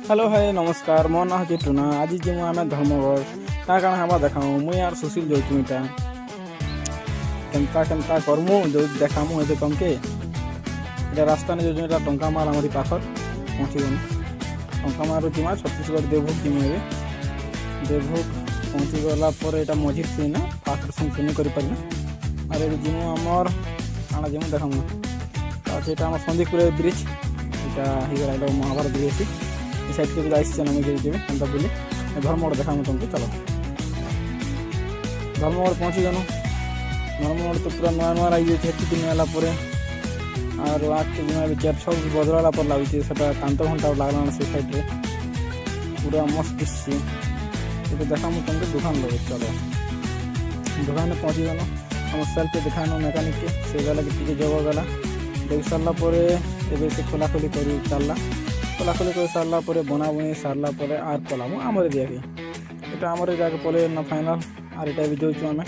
hello hi नमस्कार मो ना हूँ टुना आज जीमु आम धर्मगढ़ क्या काଣା हवा देखाऊँ मुई यार सुशील जाऊँ इटा केन्ता केन्ता करमु जो देखामु ए तुमके इटा रास्ता ने जो टंका मार आमरी पाखर पहुँची गलु टंका मारू जीमा छत्तीसगढ़ देवभोग जीमु ए देवभोग पहुँची गला यहाँ मझी थी ना फास्ट सुनी कर अरे जीमु आमर काଣା जीमु देखामु अच्छा आम संदीपुर ब्रिज यहाँ हो महाभारत ब्रिज साइड के आईसी नमी जी एंता बोली धर्मगढ़ देखा तुमको चलो धर्मगढ़ पहुँची गलु धर्मगढ़ तो पूरा नुआ नुआ लगे हेतु दिन है और आठ के दिन चार छः बदलला पर लगुच कांत घंटा लगला से साइड पूरा मस्त दिशे तो देखा तुमको दुकान लगे चलो दुकान में पहुँची गलु हम सेल्फ देखा मेकानिक के से गला कि जगह गला देख सारापर एवं से खोलाखोली कर चलला खोलाखोली कर सारापर बना बुनी सारापर आर पलामु आमर दिया यहाँ आमर जाके पलैना फाइनाल और यहाँ भी जाऊँ आम